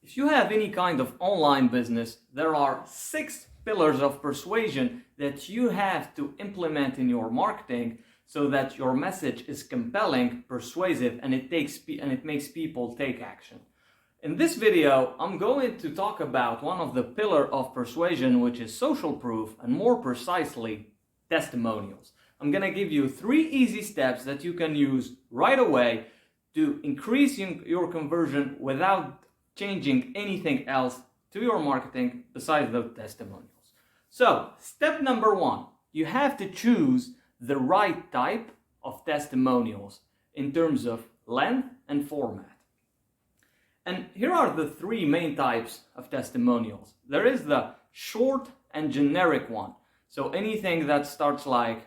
If you have any kind of online business, there are 6 pillars of persuasion that you have to implement in your marketing so that your message is compelling, persuasive, and it makes people take action. In this video, I'm going to talk about one of the pillars of persuasion, which is social proof, and more precisely, testimonials. I'm going to give you 3 easy steps that you can use right away to increase your conversion without changing anything else to your marketing besides the testimonials. So, step number 1, you have to choose the right type of testimonials in terms of length and format. And here are the 3 main types of testimonials. There is the short and generic one. So anything that starts like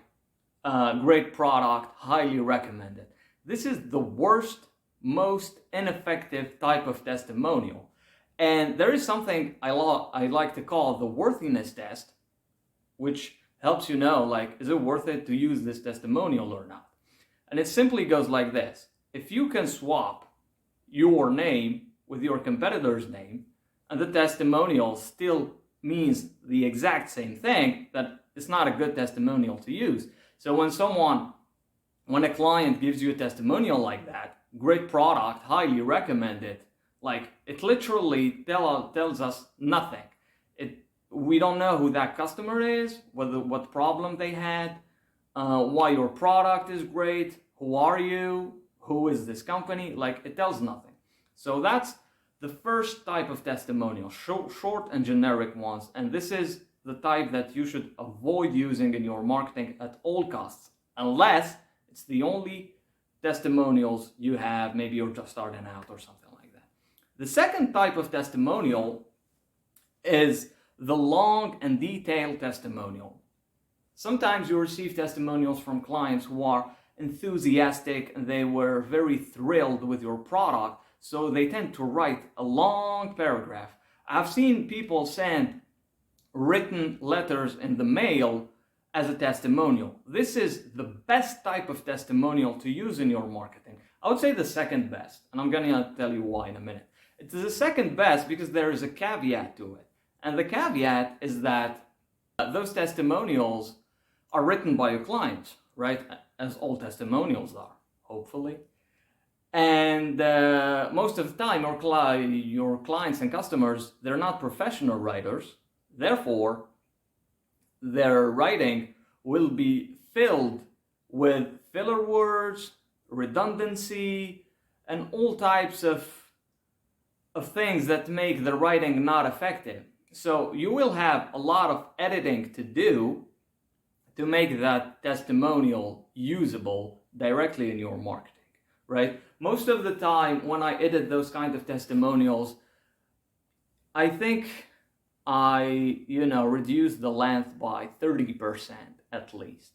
great product, highly recommended. This is the worst, most ineffective type of testimonial. And there is something I like to call the worthiness test, which helps you know, like, is it worth it to use this testimonial or not? And it simply goes like this. If you can swap your name with your competitor's name, and the testimonial still means the exact same thing, that it's not a good testimonial to use. So when a client gives you a testimonial like that, great product, highly recommended, like, it literally tells us nothing. We don't know who that customer is, what problem they had, why your product is great, who are you, who is this company, like, it tells nothing. So that's the first type of testimonial, short and generic ones, and this is the type that you should avoid using in your marketing at all costs, unless it's the only testimonials you have, maybe you're just starting out or something like that. The second type of testimonial is the long and detailed testimonial. Sometimes you receive testimonials from clients who are enthusiastic and they were very thrilled with your product, so they tend to write a long paragraph. I've seen people send written letters in the mail as a testimonial. This is the best type of testimonial to use in your marketing. I would say the second best, and I'm going to tell you why in a minute. It's the second best because there is a caveat to it. And the caveat is that those testimonials are written by your clients, right? As all testimonials are, hopefully. And most of the time, your clients and customers, they're not professional writers. Therefore, their writing will be filled with filler words, redundancy, and all types of things that make the writing not effective. So you will have a lot of editing to do to make that testimonial usable directly in your marketing, right? Most of the time when I edit those kind of testimonials, I think I reduce the length by 30% at least.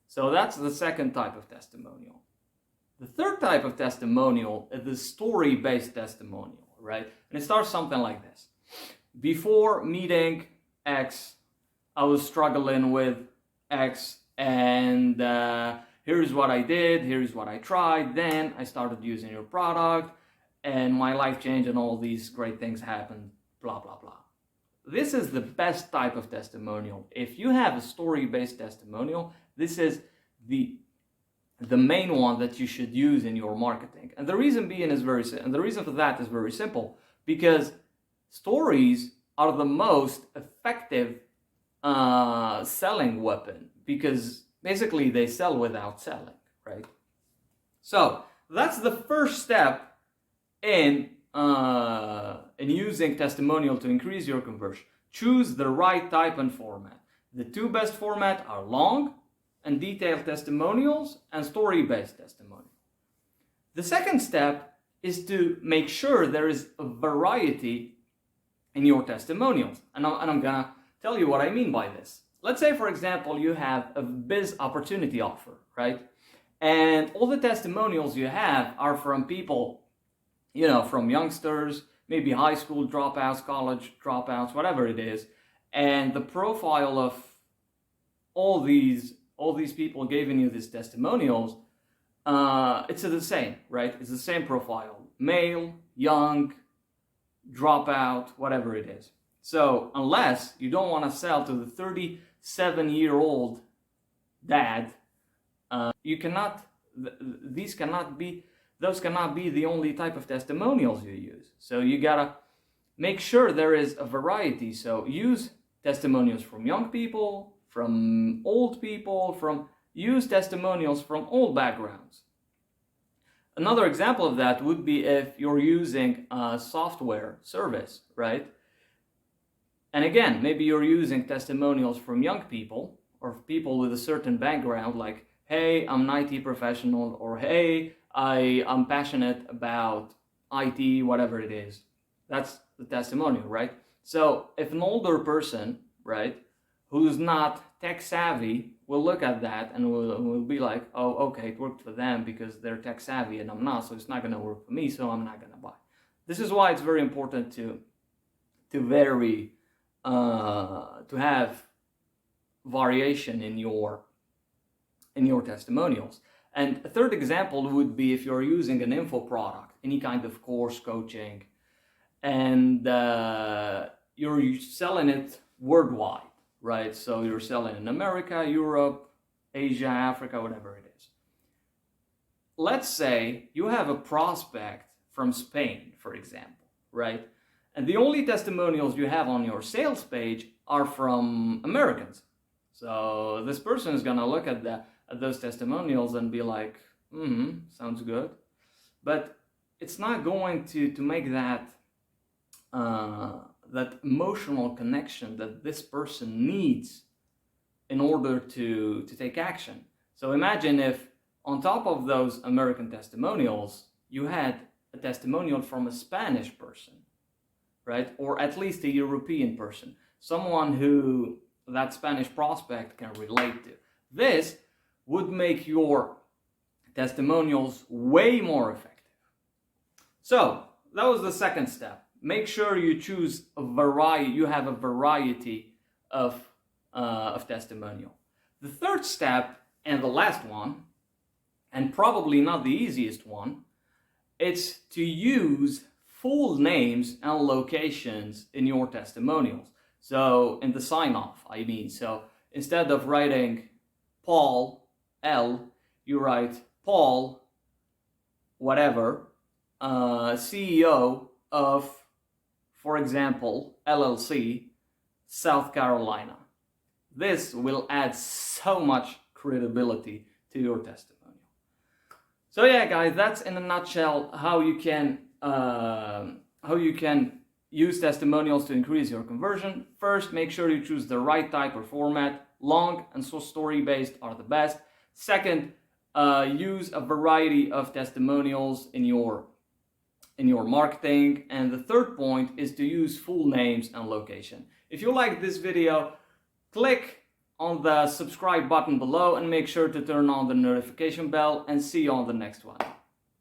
So that's the second type of testimonial. The third type of testimonial is the story-based testimonial, right? And it starts something like this. Before meeting X, I was struggling with X, and here's what I did, here's what I tried, then I started using your product, and my life changed, and all these great things happened, blah, blah, blah. This is the best type of testimonial. If you have a story-based testimonial, this is the main one that you should use in your marketing. And the reason for that is very simple, because stories are the most effective selling weapon, because basically they sell without selling, right? So that's the first step in using testimonial to increase your conversion. Choose the right type and format. The 2 best formats are long and detailed testimonials and story-based testimonials. The second step is to make sure there is a variety in your testimonials. And I'm gonna tell you what I mean by this. Let's say, for example, you have a biz opportunity offer, right? And all the testimonials you have are from people, from youngsters, maybe high school dropouts, college dropouts, whatever it is. And the profile of all these people giving you these testimonials, it's the same, right? It's the same profile. Male, young, drop out, whatever it is. So unless you don't want to sell to the 37-year-old dad, those cannot be the only type of testimonials you use. So you gotta make sure there is a variety. So use testimonials from young people, from old people, use testimonials from all backgrounds. Another example of that would be if you're using a software service, right? And again, maybe you're using testimonials from young people or people with a certain background, like, hey, I'm an IT professional, or hey, I'm passionate about IT, whatever it is. That's the testimonial, right? So if an older person, right, who's not tech savvy will look at that and will be like, oh, okay, it worked for them because they're tech savvy and I'm not, so it's not going to work for me, so I'm not going to buy. This is why it's very important to vary, to have variation in your testimonials. And a third example would be if you're using an info product, any kind of course, coaching, and you're selling it worldwide, right? So you're selling in America, Europe, Asia, Africa, whatever it is. Let's say you have a prospect from Spain, for example, right? And the only testimonials you have on your sales page are from Americans. So this person is gonna look at those testimonials and be like, sounds good. But it's not going to make that that emotional connection that this person needs in order to take action. So imagine if on top of those American testimonials, you had a testimonial from a Spanish person, right? Or at least a European person, someone who that Spanish prospect can relate to. This would make your testimonials way more effective. So that was the second step. Make sure you choose a variety. You have a variety of testimonial. The third step, and the last one, and probably not the easiest one, it's to use full names and locations in your testimonials. So in the sign-off, I mean, so instead of writing Paul L, you write Paul whatever, CEO of, for example, LLC, South Carolina. This will add so much credibility to your testimonial. So yeah, guys, that's in a nutshell how you can use testimonials to increase your conversion. First, make sure you choose the right type or format. Long and so story-based are the best. Second, use a variety of testimonials in your marketing. And the third point is to use full names and location. If you like this video, click on the subscribe button below and make sure to turn on the notification bell, and see you on the next one.